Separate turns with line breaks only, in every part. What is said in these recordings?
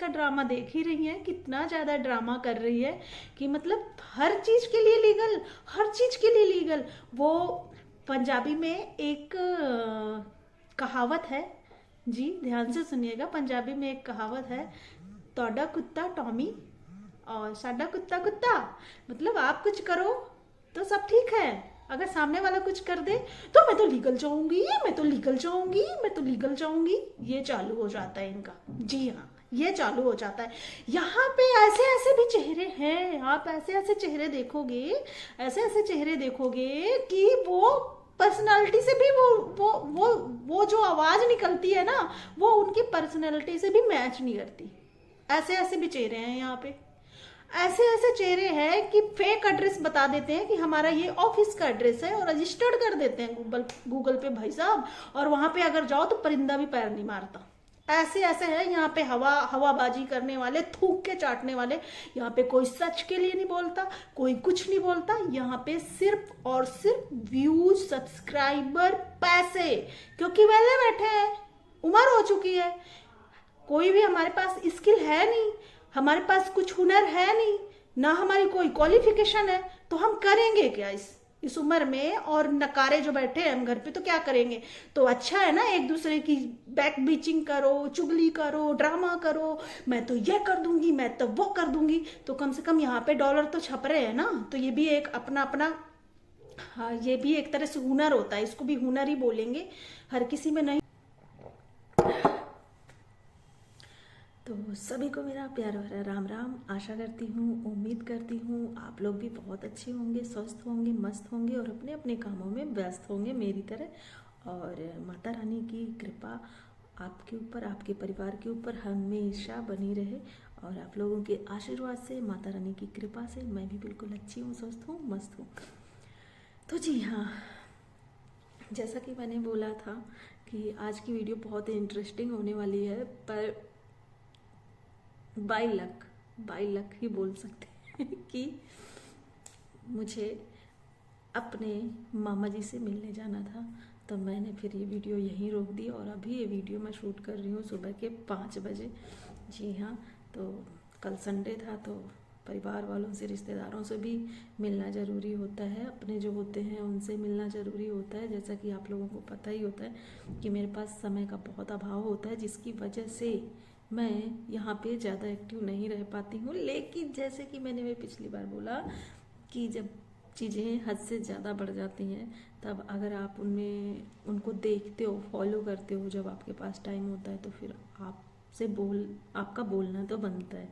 का ड्रामा देख ही रही हैं, कितना ज़्यादा ड्रामा कर रही है कि मतलब हर चीज़ के लिए लीगल, हर चीज़ के लिए लीगल। वो पंजाबी में एक कहावत है, जी ध्यान से सुनिएगा। पंजाबी में एक कहावत है, तोड़ा कुत्ता टॉमी और साडा कुत्ता कुत्ता। मतलब आप कुछ करो तो सब ठीक है, अगर सामने वाला कुछ कर दे तो मैं तो लीगल जाऊंगी, मैं तो लीगल जाऊंगी, मैं तो लीगल जाऊंगी, ये चालू हो जाता है इनका। जी हाँ, ये चालू हो जाता है। यहाँ पे ऐसे ऐसे भी चेहरे हैं, आप ऐसे ऐसे चेहरे देखोगे, ऐसे ऐसे चेहरे देखोगे कि वो पर्सनालिटी से भी वो जो आवाज निकलती है ना, वो उनकी पर्सनालिटी से भी मैच नहीं करती। ऐसे ऐसे भी चेहरे हैं यहाँ पे, ऐसे ऐसे चेहरे हैं कि फेक एड्रेस बता देते हैं कि हमारा ये ऑफिस का एड्रेस है और रजिस्टर्ड कर देते हैं गूगल गूगल पे भाई साहब, और वहां पे अगर जाओ तो परिंदा भी पैर नहीं मारता। ऐसे ऐसे है यहाँ पे, हवाबाजी करने वाले, थूक के चाटने वाले। यहाँ पे कोई सच के लिए नहीं बोलता, कोई कुछ नहीं बोलता। यहाँ पे सिर्फ और सिर्फ व्यूज, सब्सक्राइबर, पैसे, क्योंकि वेले बैठे हैं, उम्र हो चुकी है, कोई भी हमारे पास स्किल है नहीं, हमारे पास कुछ हुनर है नहीं, ना हमारी कोई क्वालिफिकेशन है, तो हम करेंगे क्या इस उम्र में? और नकारे जो बैठे हैं हम घर पे, तो क्या करेंगे? तो अच्छा है ना, एक दूसरे की बैक बीचिंग करो, चुगली करो, ड्रामा करो, मैं तो ये कर दूंगी, मैं तो वो कर दूंगी। तो कम से कम यहाँ पे डॉलर तो छप रहे हैं ना, तो ये भी एक अपना अपना, हाँ ये भी एक तरह से हुनर होता है, इसको भी हुनर ही बोलेंगे, हर किसी में नहीं। तो सभी को मेरा प्यार भरा राम राम। आशा करती हूँ, उम्मीद करती हूँ आप लोग भी बहुत अच्छे होंगे, स्वस्थ होंगे, मस्त होंगे और अपने अपने कामों में व्यस्त होंगे मेरी तरह। और माता रानी की कृपा आपके ऊपर, आपके परिवार के ऊपर हमेशा बनी रहे। और आप लोगों के आशीर्वाद से, माता रानी की कृपा से मैं भी बिल्कुल अच्छी हूँ, स्वस्थ हूँ, मस्त हूँ। तो जी हाँ, जैसा कि मैंने बोला था कि आज की वीडियो बहुत इंटरेस्टिंग होने वाली है, पर बाई लक ही बोल सकते हैं कि मुझे अपने मामा जी से मिलने जाना था। तो मैंने फिर ये वीडियो यहीं रोक दी और अभी ये वीडियो मैं शूट कर रही हूँ सुबह के 5 बजे। जी हाँ, तो कल संडे था, तो परिवार वालों से, रिश्तेदारों से भी मिलना ज़रूरी होता है, अपने जो होते हैं उनसे मिलना ज़रूरी होता है। जैसा कि आप लोगों को पता ही होता है कि मेरे पास समय का बहुत अभाव होता है, जिसकी वजह से मैं यहाँ पे ज़्यादा एक्टिव नहीं रह पाती हूँ। लेकिन जैसे कि मैंने पिछली बार बोला कि जब चीज़ें हद से ज़्यादा बढ़ जाती हैं, तब अगर आप उनमें उनको देखते हो, फॉलो करते हो, जब आपके पास टाइम होता है, तो फिर आपका बोलना तो बनता है।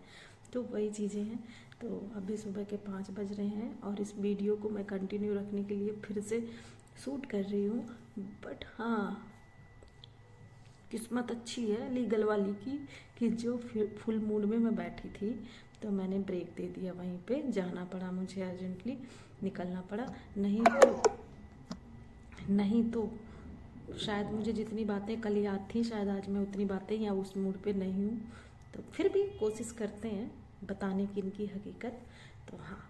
तो वही चीज़ें हैं। तो अभी सुबह के 5 बज रहे हैं और इस वीडियो को मैं कंटिन्यू रखने के लिए फिर से शूट कर रही हूँ। बट हाँ, किस्मत अच्छी है लीगल वाली की कि जो फुल मूड में मैं बैठी थी, तो मैंने ब्रेक दे दिया, वहीं पे जाना पड़ा, मुझे अर्जेंटली निकलना पड़ा। नहीं तो शायद मुझे जितनी बातें कल याद थी, शायद आज मैं उतनी बातें या उस मूड पे नहीं हूँ। तो फिर भी कोशिश करते हैं बताने की इनकी हकीकत। तो हाँ,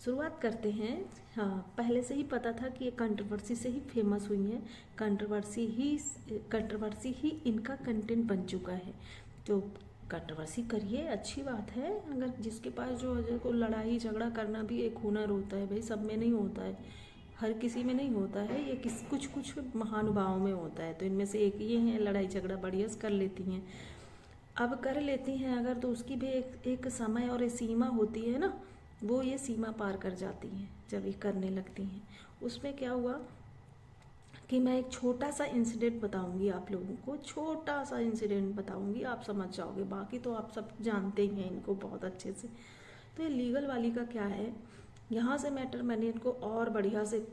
शुरुआत करते हैं। हाँ, पहले से ही पता था कि ये कंट्रोवर्सी से ही फेमस हुई हैं, कंट्रोवर्सी ही इनका कंटेंट बन चुका है। तो कंट्रोवर्सी करिए, अच्छी बात है। अगर जिसके पास जो को लड़ाई झगड़ा करना भी एक हुनर होता है भाई, सब में नहीं होता है, हर किसी में नहीं होता है, ये कुछ कुछ महानुभावों में होता है। तो इनमें से एक ये हैं, लड़ाई झगड़ा बढ़िया कर लेती हैं। अब कर लेती हैं अगर, तो उसकी भी एक समय और एक सीमा होती है ना, वो ये सीमा पार कर जाती हैं जब ये करने लगती हैं। उसमें क्या हुआ कि मैं एक छोटा सा इंसिडेंट बताऊंगी आप लोगों को, छोटा सा इंसिडेंट बताऊंगी, आप समझ जाओगे। बाकी तो आप सब जानते ही हैं इनको बहुत अच्छे से। तो ये लीगल वाली का क्या है, यहाँ से मैटर मैंने इनको और बढ़िया से,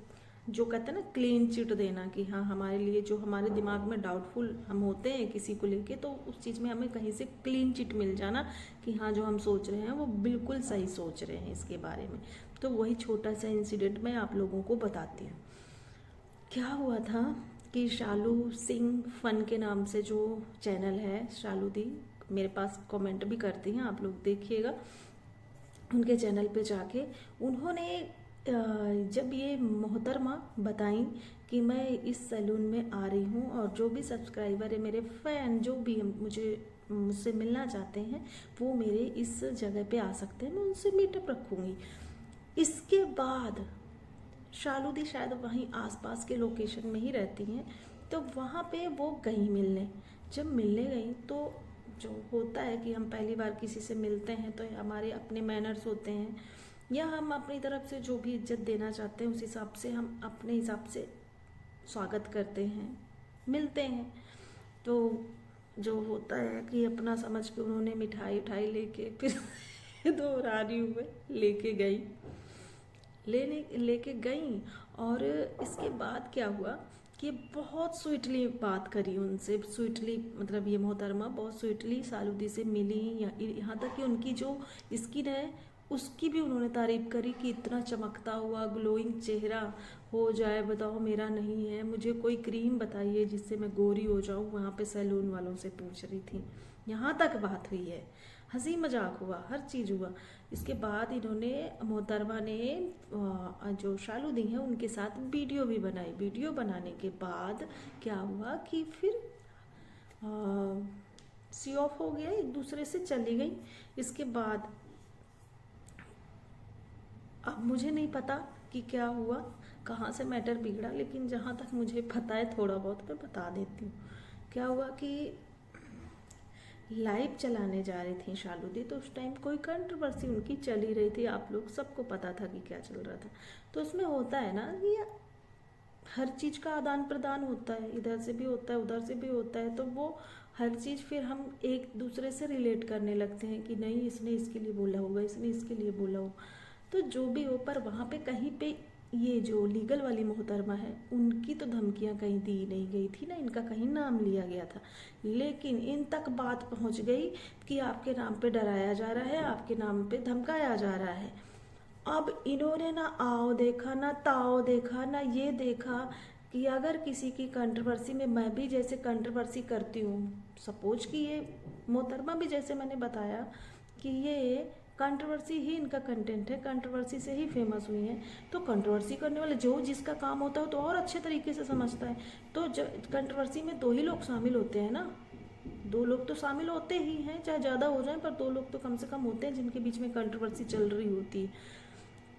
जो कहते हैं ना क्लीन चिट देना, कि हाँ हमारे लिए जो हमारे दिमाग में डाउटफुल हम होते हैं किसी को लेके, तो उस चीज़ में हमें कहीं से क्लीन चिट मिल जाना कि हाँ जो हम सोच रहे हैं वो बिल्कुल सही सोच रहे हैं इसके बारे में। तो वही छोटा सा इंसिडेंट मैं आप लोगों को बताती हूँ। क्या हुआ था कि शालू सिंह फन के नाम से जो चैनल है, शालू दी मेरे पास कमेंट भी करती हैं, आप लोग देखिएगा उनके चैनल पे जाके। उन्होंने जब ये मोहतरमा बताई कि मैं इस सैलून में आ रही हूँ और जो भी सब्सक्राइबर है, मेरे फ़ैन जो भी मुझसे मिलना चाहते हैं, वो मेरे इस जगह पे आ सकते हैं, मैं उनसे मीटअप रखूँगी। इसके बाद शालू दी शायद वहीं आसपास के लोकेशन में ही रहती हैं, तो वहाँ पे वो गई मिलने। जब मिलने गई तो जो होता है कि हम पहली बार किसी से मिलते हैं तो हमारे अपने मैनर्स होते हैं, या हम अपनी तरफ से जो भी इज्जत देना चाहते हैं उस हिसाब से हम अपने हिसाब से स्वागत करते हैं, मिलते हैं। तो जो होता है कि अपना समझ के उन्होंने मिठाई उठाई लेके फिर दोहरानी हुए लेके गई, लेके गई। और इसके बाद क्या हुआ कि बहुत स्वीटली बात करी उनसे, स्वीटली मतलब ये मोहतरमा बहुत स्वीटली सालूदी से मिली, यहाँ तक कि उनकी जो स्किन है उसकी भी उन्होंने तारीफ करी कि इतना चमकता हुआ ग्लोइंग चेहरा हो जाए, बताओ मेरा नहीं है, मुझे कोई क्रीम बताइए जिससे मैं गोरी हो जाऊँ, वहाँ पे सैलून वालों से पूछ रही थी। यहाँ तक बात हुई है, हंसी मजाक हुआ, हर चीज़ हुआ। इसके बाद इन्होंने मोहतरमा ने जो शालू दी हैं उनके साथ वीडियो भी बनाई। वीडियो बनाने के बाद क्या हुआ कि फिर सी ऑफ हो गया, एक दूसरे से चली गई। इसके बाद अब मुझे नहीं पता कि क्या हुआ, कहाँ से मैटर बिगड़ा, लेकिन जहाँ तक मुझे पता है थोड़ा बहुत मैं बता देती हूँ। क्या हुआ कि लाइव चलाने जा रही थी शालू दी, तो उस टाइम कोई कंट्रोवर्सी उनकी चली रही थी, आप लोग सबको पता था कि क्या चल रहा था। तो उसमें होता है ना कि हर चीज़ का आदान प्रदान होता है, इधर से भी होता है उधर से भी होता है, तो वो हर चीज़ फिर हम एक दूसरे से रिलेट करने लगते हैं कि नहीं इसने इसके लिए बोला होगा, इसने इसके लिए बोला होगा। तो जो भी हो, पर वहाँ पे कहीं पे ये जो लीगल वाली मोहतरमा है उनकी तो धमकियाँ कहीं दी नहीं गई थी ना, इनका कहीं नाम लिया गया था, लेकिन इन तक बात पहुँच गई कि आपके नाम पे डराया जा रहा है, आपके नाम पे धमकाया जा रहा है। अब इन्होंने ना आओ देखा, ना ताओ देखा, ना ये देखा कि अगर किसी की कंट्रोवर्सी में मैं भी जैसे कंट्रोवर्सी करती हूँ, सपोज कि ये मोहतरमा भी जैसे मैंने बताया कि ये कंट्रोवर्सी ही इनका कंटेंट है, कंट्रोवर्सी से ही फेमस हुई हैं, तो कंट्रोवर्सी करने वाले जो जिसका काम होता है तो और अच्छे तरीके से समझता है। तो कंट्रोवर्सी में 2 ही लोग शामिल होते हैं ना, 2 लोग तो शामिल होते ही हैं, चाहे ज़्यादा हो जाए पर 2 लोग तो कम से कम होते हैं जिनके बीच में कंट्रोवर्सी चल रही होती है।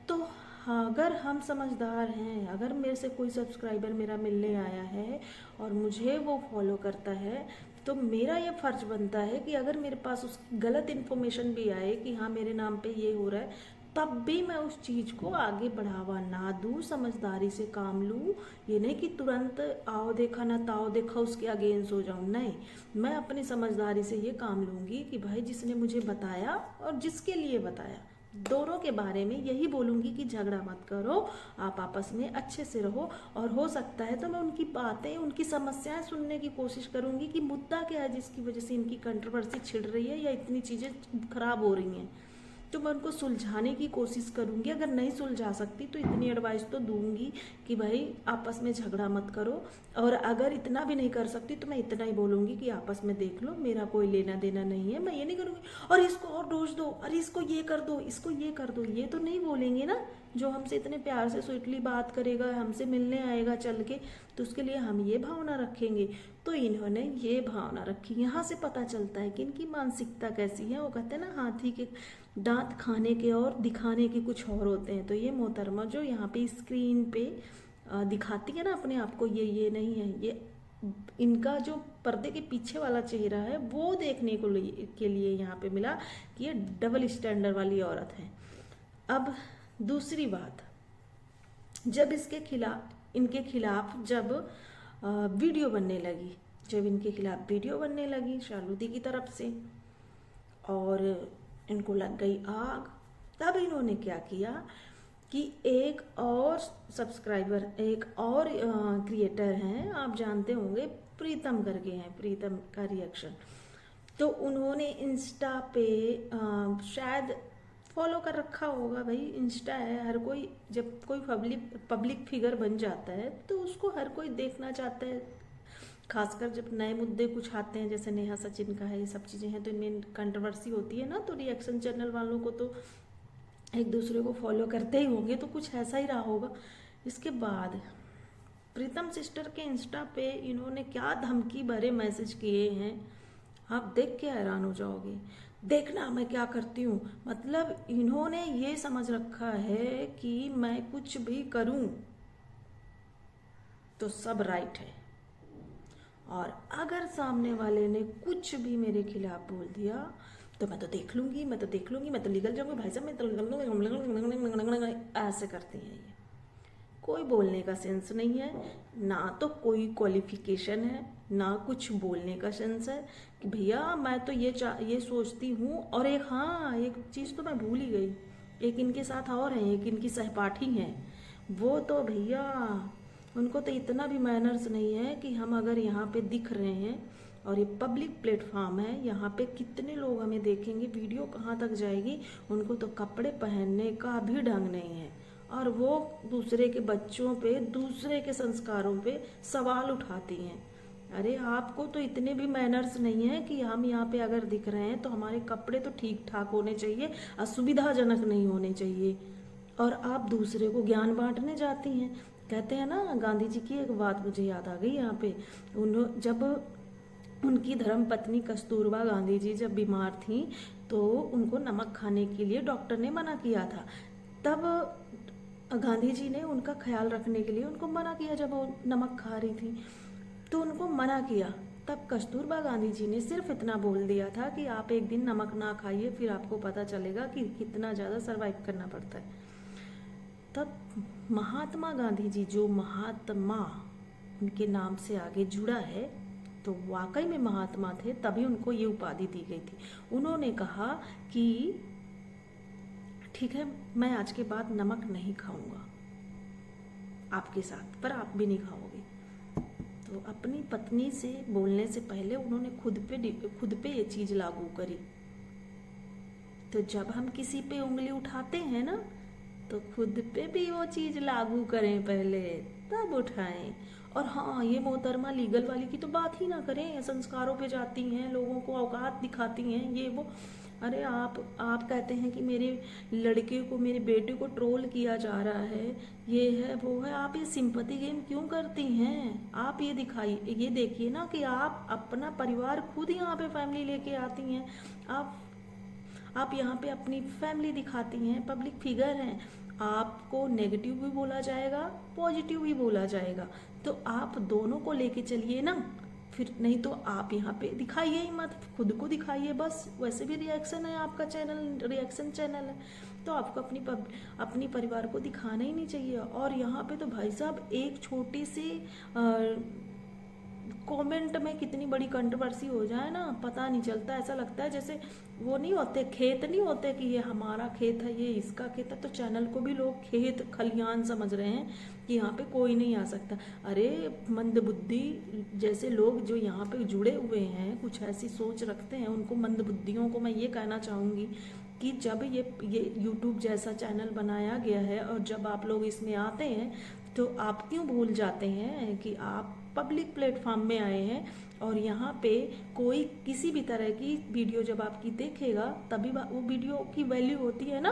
तो हाँ, अगर हम समझदार हैं, अगर मेरे से कोई सब्सक्राइबर मेरा मिलने आया है और मुझे वो फॉलो करता है, तो मेरा ये फ़र्ज बनता है कि अगर मेरे पास उस गलत इन्फॉर्मेशन भी आए कि हाँ मेरे नाम पे ये हो रहा है, तब भी मैं उस चीज़ को आगे बढ़ावा ना दूँ, समझदारी से काम लूँ। ये नहीं कि तुरंत आओ देखा ना ताओ देखा उसके अगेंस्ट हो जाऊँ, नहीं, मैं अपनी समझदारी से ये काम लूँगी कि भाई जिसने मुझे बताया और जिसके लिए बताया, दोनों के बारे में यही बोलूँगी कि झगड़ा मत करो, आप आपस में अच्छे से रहो। और हो सकता है तो मैं उनकी बातें, उनकी समस्याएं सुनने की कोशिश करूँगी कि मुद्दा क्या है जिसकी वजह से इनकी कंट्रोवर्सी छिड़ रही है या इतनी चीज़ें खराब हो रही हैं, तो मैं उनको सुलझाने की कोशिश करूँगी। अगर नहीं सुलझा सकती तो इतनी एडवाइस तो दूंगी कि भाई आपस में झगड़ा मत करो, और अगर इतना भी नहीं कर सकती तो मैं इतना ही बोलूँगी कि आपस में देख लो, मेरा कोई लेना देना नहीं है। मैं ये नहीं करूँगी और इसको और डोज दो, अरे इसको ये कर दो, इसको ये कर दो, ये तो नहीं बोलेंगे ना। जो हमसे इतने प्यार से स्वीटली बात करेगा, हमसे मिलने आएगा चल के, तो उसके लिए हम ये भावना रखेंगे। तो इन्होंने ये भावना रखी, यहाँ से पता चलता है कि इनकी मानसिकता कैसी है। वो कहते हैं ना हाथी के दांत खाने के और दिखाने के कुछ और होते हैं। तो ये मोहतरमा जो यहाँ पे स्क्रीन पे दिखाती है ना अपने आप को, ये नहीं है, ये इनका जो पर्दे के पीछे वाला चेहरा है वो देखने के लिए यहाँ पे मिला कि ये डबल स्टैंडर्ड वाली औरत है। अब दूसरी बात, जब इनके खिलाफ जब वीडियो बनने लगी, जब इनके खिलाफ वीडियो बनने लगी शालू दी की तरफ से और इनको लग गई आग, तब इन्होंने क्या किया कि एक और सब्सक्राइबर, एक और क्रिएटर हैं, आप जानते होंगे, प्रीतम करके हैं, प्रीतम का रिएक्शन, तो उन्होंने इंस्टा पे शायद फॉलो कर रखा होगा, भाई इंस्टा है, हर कोई जब कोई पब्लिक फिगर बन जाता है तो उसको हर कोई देखना चाहता है, खासकर जब नए मुद्दे कुछ आते हैं, जैसे नेहा सचिन का है, ये सब चीज़ें हैं, तो इनमें कंट्रोवर्सी होती है ना, तो रिएक्शन चैनल वालों को तो एक दूसरे को फॉलो करते ही होंगे, तो कुछ ऐसा ही रहा होगा। इसके बाद प्रीतम सिस्टर के इंस्टा पे इन्होंने क्या धमकी भरे मैसेज किए हैं, आप देख के हैरान हो जाओगे। देखना मैं क्या करती हूँ, मतलब इन्होंने ये समझ रखा है कि मैं कुछ भी करूँ तो सब राइट है, और अगर सामने वाले ने कुछ भी मेरे खिलाफ बोल दिया तो मैं तो देख लूंगी, मैं तो देख लूंगी, मैं तो निकल जाऊंगी भाई साहब, मैं तो ऐसे करती हैं ये। कोई बोलने का सेंस नहीं है, ना तो कोई क्वालिफिकेशन है, ना कुछ बोलने का सेंस है कि भैया मैं तो ये सोचती हूँ। और एक, हाँ एक चीज़ तो मैं भूल ही गई, एक इनके साथ और हैं, एक इनकी सहपाठी हैं, वो तो भैया उनको तो इतना भी मैनर्स नहीं है कि हम अगर यहाँ पे दिख रहे हैं और ये पब्लिक प्लेटफॉर्म है, यहाँ पे कितने लोग हमें देखेंगे, वीडियो कहाँ तक जाएगी, उनको तो कपड़े पहनने का भी ढंग नहीं है, और वो दूसरे के बच्चों पे, दूसरे के संस्कारों पे सवाल उठाती हैं। अरे आपको तो इतने भी मैनर्स नहीं है कि हम यहाँ पे अगर दिख रहे हैं तो हमारे कपड़े तो ठीक ठाक होने चाहिए, असुविधाजनक नहीं होने चाहिए, और आप दूसरे को ज्ञान बांटने जाती हैं। कहते हैं ना, गांधी जी की एक बात मुझे याद आ गई यहाँ पे, जब उनकी धर्मपत्नी कस्तूरबा गांधी जी जब बीमार थी तो उनको नमक खाने के लिए डॉक्टर ने मना किया था। तब गांधी जी ने उनका ख्याल रखने के लिए उनको मना किया, जब वो नमक खा रही थी तो उनको मना किया। तब कस्तूरबा गांधी जी ने सिर्फ इतना बोल दिया था कि आप एक दिन नमक ना खाइए, फिर आपको पता चलेगा कि कितना ज़्यादा सरवाइव करना पड़ता है। तब महात्मा गांधी जी, जो महात्मा उनके नाम से आगे जुड़ा है, तो वाकई में महात्मा थे, तभी उनको ये उपाधि दी गई थी। उन्होंने कहा कि ठीक है, मैं आज के बाद नमक नहीं खाऊंगा आपके साथ, पर आप भी नहीं खाओगे। तो अपनी पत्नी से बोलने से पहले उन्होंने खुद पे ये चीज़ लागू करी। तो जब हम किसी पे उंगली उठाते हैं ना, तो खुद पे भी वो चीज़ लागू करें पहले, तब उठाएं। और हाँ, ये मोहतरमा लीगल वाली की तो बात ही ना करें, संस्कारों पे जाती हैं, लोगों को औकात दिखाती हैं, ये वो। अरे आप कहते हैं कि मेरे लड़के को, मेरे बेटे को ट्रोल किया जा रहा है, ये है वो है, आप ये सिंपैथी गेम क्यों करती हैं? आप ये दिखाइए, ये देखिए ना कि आप अपना परिवार खुद यहाँ पे फैमिली लेके आती हैं, आप यहाँ पे अपनी फैमिली दिखाती हैं, पब्लिक फिगर हैं, आपको नेगेटिव भी बोला जाएगा, पॉजिटिव भी बोला जाएगा, तो आप दोनों को लेके चलिए ना। फिर नहीं तो आप यहाँ पे दिखाइए ही मत, खुद को दिखाइए बस। वैसे भी रिएक्शन है, आपका चैनल रिएक्शन चैनल है, तो आपको अपनी परिवार को दिखाना ही नहीं चाहिए। और यहाँ पे तो भाई साहब एक छोटी सी कमेंट में कितनी बड़ी कंट्रोवर्सी हो जाए ना, पता नहीं चलता। ऐसा लगता है जैसे वो नहीं होते, खेत नहीं होते कि ये हमारा खेत है, ये इसका खेत है, तो चैनल को भी लोग खेत खलियान समझ रहे हैं कि यहाँ पे कोई नहीं आ सकता। अरे मंदबुद्धि जैसे लोग जो यहाँ पे जुड़े हुए हैं, कुछ ऐसी सोच रखते हैं, उनको मंदबुद्धियों को मैं ये कहना चाहूँगी कि जब ये YouTube जैसा चैनल बनाया गया है और जब आप लोग इसमें आते हैं तो आप क्यों भूल जाते हैं कि आप पब्लिक प्लेटफॉर्म में आए हैं, और यहाँ पे कोई किसी भी तरह की वीडियो जब आपकी देखेगा तभी वो वीडियो की वैल्यू होती है ना,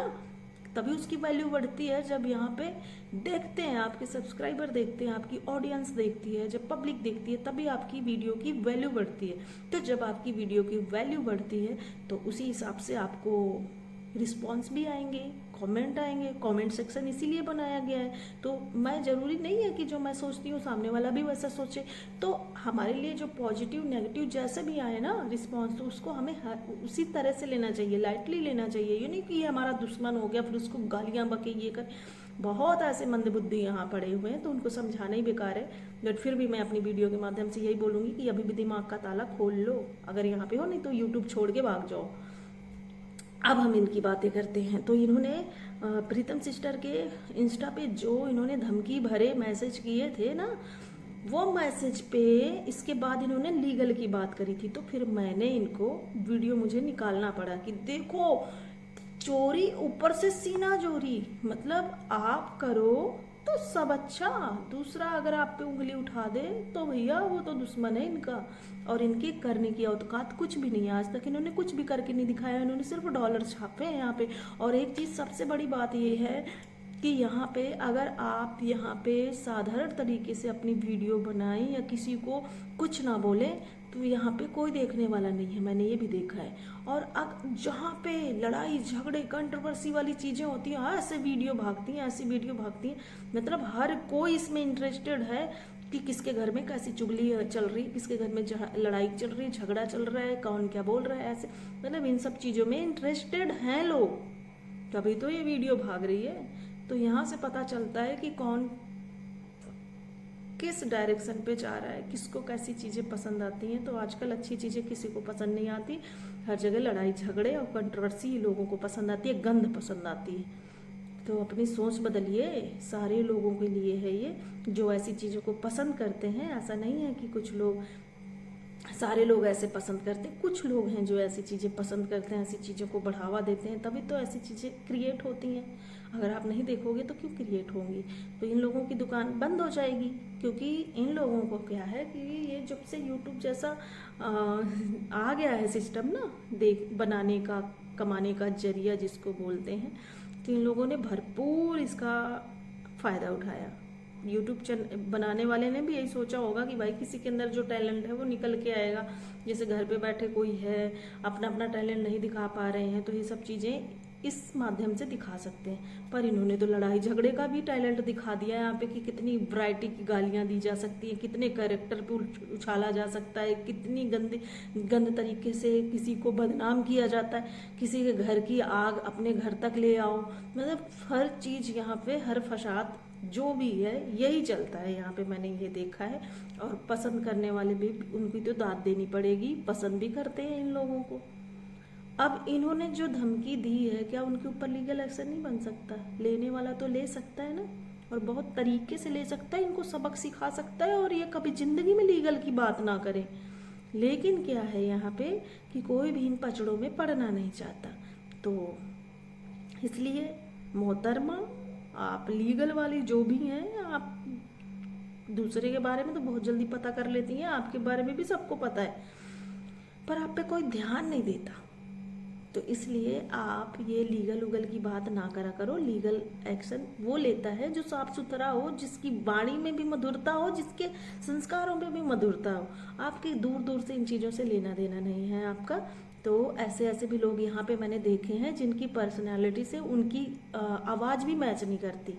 तभी उसकी वैल्यू बढ़ती है। जब यहाँ पे देखते हैं, आपके सब्सक्राइबर देखते हैं, आपकी ऑडियंस देखती है, जब पब्लिक देखती है, तभी आपकी वीडियो की वैल्यू बढ़ती है। तो जब आपकी वीडियो की वैल्यू बढ़ती है तो उसी हिसाब से आपको रिस्पॉन्स भी आएंगे, कमेंट आएंगे। कमेंट सेक्शन इसीलिए बनाया गया है। तो मैं ज़रूरी नहीं है कि जो मैं सोचती हूँ सामने वाला भी वैसा सोचे। तो हमारे लिए जो पॉजिटिव नेगेटिव जैसे भी आए ना रिस्पॉन्स, तो उसको हमें उसी तरह से लेना चाहिए, लाइटली लेना चाहिए। ये नहीं कि ये हमारा दुश्मन हो गया फिर उसको गालियाँ बके ये कर। बहुत ऐसे मंदबुद्धि यहाँ पड़े हुए हैं, तो उनको समझाना ही बेकार है। बट फिर भी मैं अपनी वीडियो के माध्यम से यही बोलूँगी कि अभी भी दिमाग का ताला खोल लो, अगर यहाँ पे हो, नहीं तो यूट्यूब छोड़ के भाग जाओ। अब हम इनकी बातें करते हैं। तो इन्होंने प्रीतम सिस्टर के इंस्टा पे जो इन्होंने धमकी भरे मैसेज किए थे ना, वो मैसेज पे इसके बाद इन्होंने लीगल की बात करी थी। तो फिर मैंने इनको वीडियो मुझे निकालना पड़ा कि देखो, चोरी ऊपर से सीना चोरी, मतलब आप करो तो सब अच्छा, दूसरा अगर आप पे उंगली उठा दे तो भैया वो तो दुश्मन है इनका। और इनके करने की औकात कुछ भी नहीं है, आज तक इन्होंने कुछ भी करके नहीं दिखाया, इन्होंने सिर्फ डॉलर छापे हैं यहाँ पे। और एक चीज़ सबसे बड़ी बात ये है कि यहाँ पे अगर आप यहाँ पे साधारण तरीके से अपनी वीडियो बनाएं या किसी को कुछ ना बोलें तो यहाँ पे कोई देखने वाला नहीं है, मैंने ये भी देखा है। और जहाँ पे लड़ाई झगड़े कंट्रोवर्सी वाली चीज़ें होती हैं ऐसे वीडियो भागती हैं, ऐसी वीडियो भागती हैं, मतलब हर कोई इसमें इंटरेस्टेड है कि किसके घर में कैसी चुगली चल रही, किसके घर में लड़ाई चल रही, झगड़ा चल रहा है, कौन क्या बोल रहा है, ऐसे मतलब इन सब चीज़ों में इंटरेस्टेड हैं लोग, तभी तो ये वीडियो भाग रही है। तो यहाँ से पता चलता है कि कौन किस डायरेक्शन पे जा रहा है, किसको कैसी चीज़ें पसंद आती हैं। तो आजकल अच्छी चीज़ें किसी को पसंद नहीं आती, हर जगह लड़ाई झगड़े और कंट्रोवर्सी लोगों को पसंद आती है, गंद पसंद आती है। तो अपनी सोच बदलिए, सारे लोगों के लिए है ये जो ऐसी चीज़ों को पसंद करते हैं। ऐसा नहीं है कि कुछ लोग, सारे लोग ऐसे पसंद करते हैं, कुछ लोग हैं जो ऐसी चीज़ें पसंद करते हैं, ऐसी चीज़ों को बढ़ावा देते हैं, तभी तो ऐसी चीज़ें क्रिएट होती हैं। अगर आप नहीं देखोगे तो क्यों क्रिएट होंगी। तो इन लोगों की दुकान बंद हो जाएगी, क्योंकि इन लोगों को क्या है कि ये जब से यूट्यूब जैसा आ गया है सिस्टम ना, देख बनाने का, कमाने का जरिया जिसको बोलते हैं, तो इन लोगों ने भरपूर इसका फ़ायदा उठाया। यूट्यूब बनाने वाले ने भी यही सोचा होगा कि भाई किसी के अंदर जो टैलेंट है वो निकल के आएगा। जैसे घर पे बैठे कोई है अपना अपना टैलेंट नहीं दिखा पा रहे हैं, तो ये सब चीज़ें इस माध्यम से दिखा सकते हैं। पर इन्होंने तो लड़ाई झगड़े का भी टैलेंट दिखा दिया है यहाँ पे कि कितनी वैरायटी की गालियाँ दी जा सकती हैं, कितने कैरेक्टर पे उछाला जा सकता है, कितनी गंद तरीके से किसी को बदनाम किया जाता है, किसी के घर की आग अपने घर तक ले आओ, मतलब हर चीज़ यहाँ पे, हर फसाद जो भी है यही चलता है यहाँ पे, मैंने ये देखा है। और पसंद करने वाले भी, उनकी तो दाद देनी पड़ेगी, पसंद भी करते हैं इन लोगों को। अब इन्होंने जो धमकी दी है, क्या उनके ऊपर लीगल एक्शन नहीं बन सकता? लेने वाला तो ले सकता है ना, और बहुत तरीके से ले सकता है, इनको सबक सिखा सकता है, और ये कभी जिंदगी में लीगल की बात ना करें। लेकिन क्या है यहाँ पे कि कोई भी इन पचड़ों में पड़ना नहीं चाहता। तो इसलिए मोहतरमा, आप लीगल वाली जो भी हैं, आप दूसरे के बारे में तो बहुत जल्दी पता कर लेती हैं, आपके बारे में भी सबको पता है, पर आप पे कोई ध्यान नहीं देता। तो इसलिए आप ये लीगल उगल की बात ना करा करो। लीगल एक्शन वो लेता है जो साफ सुथरा हो, जिसकी वाणी में भी मधुरता हो, जिसके संस्कारों में भी मधुरता हो। आपके दूर दूर से इन चीज़ों से लेना देना नहीं है आपका। तो ऐसे ऐसे भी लोग यहाँ पे मैंने देखे हैं जिनकी पर्सनैलिटी से उनकी आवाज़ भी मैच नहीं करती,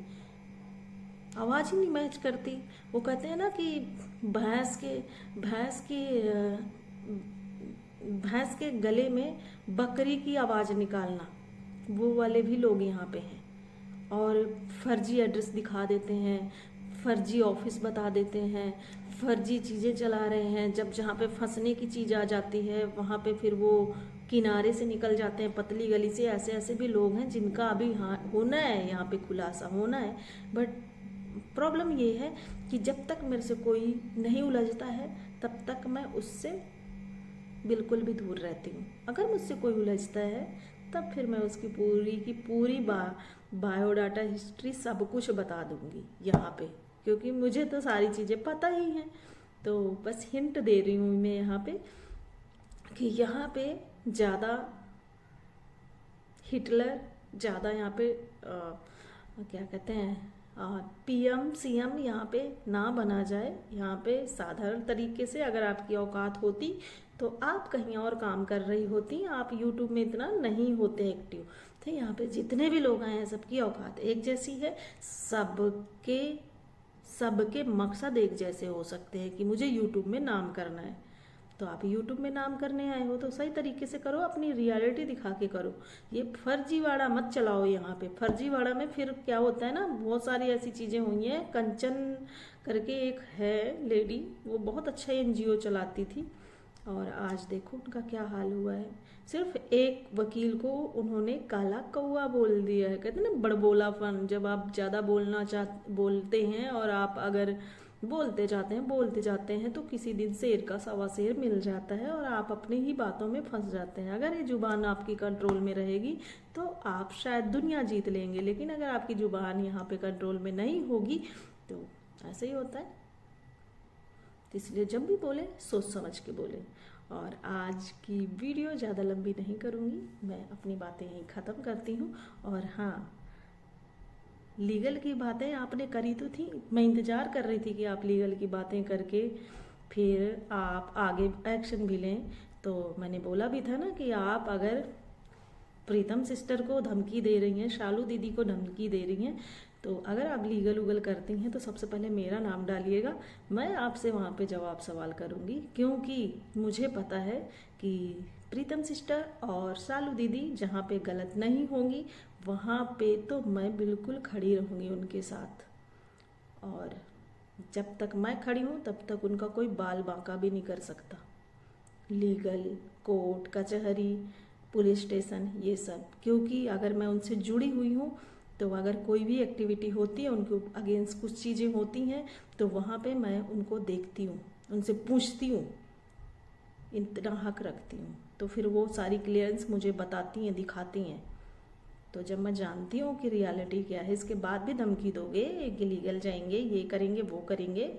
आवाज़ ही नहीं मैच करती। वो कहते हैं ना कि भैंस के गले में बकरी की आवाज़ निकालना, वो वाले भी लोग यहाँ पे हैं। और फर्जी एड्रेस दिखा देते हैं, फर्जी ऑफिस बता देते हैं, फर्जी चीज़ें चला रहे हैं। जब जहाँ पे फंसने की चीज़ आ जाती है वहाँ पे फिर वो किनारे से निकल जाते हैं, पतली गली से। ऐसे ऐसे भी लोग हैं जिनका अभी होना है, यहाँ पे खुलासा होना है। बट प्रॉब्लम ये है कि जब तक मेरे से कोई नहीं उलझता है तब तक मैं उससे बिल्कुल भी दूर रहती हूँ। अगर मुझसे कोई उलझता है तब फिर मैं उसकी पूरी की पूरी बायोडाटा हिस्ट्री सब कुछ बता दूँगी यहाँ पे, क्योंकि मुझे तो सारी चीज़ें पता ही हैं। तो बस हिंट दे रही हूँ मैं यहाँ पे कि यहाँ पे ज़्यादा हिटलर, ज़्यादा यहाँ पे क्या कहते हैं PM CM यहाँ पे ना बना जाए। यहाँ पे साधारण तरीके से अगर आपकी औकात होती तो आप कहीं और काम कर रही होती, आप YouTube में इतना नहीं होते एक्टिव। तो यहाँ पे जितने भी लोग आए हैं सबकी औकात एक जैसी है, सबके मकसद एक जैसे हो सकते हैं कि मुझे YouTube में नाम करना है। तो आप YouTube में नाम करने आए हो तो सही तरीके से करो, अपनी रियलिटी दिखा के करो। ये फर्जीवाड़ा मत चलाओ यहाँ पे। फर्जीवाड़ा में फिर क्या होता है ना, बहुत सारी ऐसी चीज़ें हुई हैं। कंचन करके एक है लेडी, वो बहुत अच्छा NGO चलाती थी, और आज देखो उनका क्या हाल हुआ है। सिर्फ एक वकील को उन्होंने काला कौवा बोल दिया है। कहते हैं ना बड़बोलापन, जब आप ज़्यादा बोलते हैं और आप अगर बोलते जाते हैं तो किसी दिन शेर का सवा शेर मिल जाता है और आप अपने ही बातों में फंस जाते हैं। अगर ये जुबान आपकी कंट्रोल में रहेगी तो आप शायद दुनिया जीत लेंगे, लेकिन अगर आपकी जुबान यहाँ पे कंट्रोल में नहीं होगी तो ऐसे ही होता है। तो इसलिए जब भी बोले सोच समझ के बोले। और आज की वीडियो ज़्यादा लंबी नहीं करूँगी, मैं अपनी बातें यहीं ख़त्म करती हूँ। और हाँ, लीगल की बातें आपने करी तो थी, मैं इंतज़ार कर रही थी कि आप लीगल की बातें करके फिर आप आगे एक्शन भी लें। तो मैंने बोला भी था ना कि आप अगर प्रीतम सिस्टर को धमकी दे रही हैं, शालू दीदी को धमकी दे रही हैं, तो अगर आप लीगल उगल करती हैं तो सबसे पहले मेरा नाम डालिएगा, मैं आपसे वहाँ पे जवाब सवाल करूँगी। क्योंकि मुझे पता है कि प्रीतम सिस्टर और शालू दीदी जहाँ पे गलत नहीं होंगी वहाँ पे तो मैं बिल्कुल खड़ी रहूँगी उनके साथ। और जब तक मैं खड़ी हूँ तब तक उनका कोई बाल बांका भी नहीं कर सकता। लीगल, कोर्ट कचहरी, पुलिस स्टेशन, ये सब, क्योंकि अगर मैं उनसे जुड़ी हुई हूँ तो अगर कोई भी एक्टिविटी होती है, उनके अगेंस्ट कुछ चीज़ें होती हैं, तो वहाँ पे मैं उनको देखती हूँ, उनसे पूछती हूँ, इतना हक रखती हूँ, तो फिर वो सारी क्लियरेंस मुझे बताती हैं, दिखाती हैं। तो जब मैं जानती हूँ कि रियलिटी क्या है, इसके बाद भी धमकी दोगे कि लीगल जाएंगे, ये करेंगे, वो करेंगे,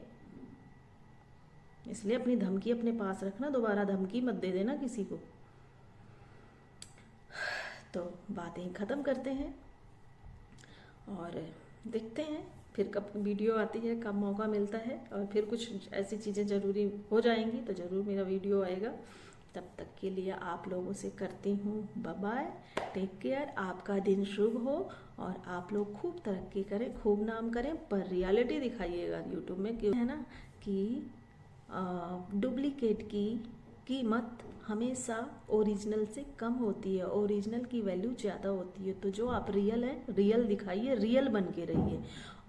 इसलिए अपनी धमकी अपने पास रखना, दोबारा धमकी मत दे देना किसी को। तो बातें ख़त्म करते हैं और देखते हैं फिर कब वीडियो आती है, कब मौका मिलता है, और फिर कुछ ऐसी चीज़ें ज़रूरी हो जाएंगी तो ज़रूर मेरा वीडियो आएगा। तब तक के लिए आप लोगों से करती हूँ बाय बाय, टेक केयर, आपका दिन शुभ हो और आप लोग खूब तरक्की करें, खूब नाम करें, पर रियलिटी दिखाइएगा यूट्यूब में। क्यों है ना कि डुप्लीकेट की कीमत हमेशा ओरिजिनल से कम होती है, ओरिजिनल की वैल्यू ज़्यादा होती है। तो जो आप रियल हैं, रियल दिखाइए, रियल बन के रहिए,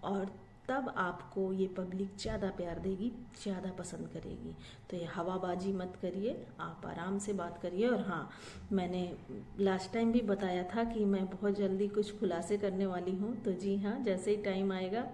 और तब आपको ये पब्लिक ज़्यादा प्यार देगी, ज़्यादा पसंद करेगी। तो ये हवाबाजी मत करिए, आप आराम से बात करिए। और हाँ, मैंने लास्ट टाइम भी बताया था कि मैं बहुत जल्दी कुछ खुलासे करने वाली हूँ, तो जी हाँ, जैसे ही टाइम आएगा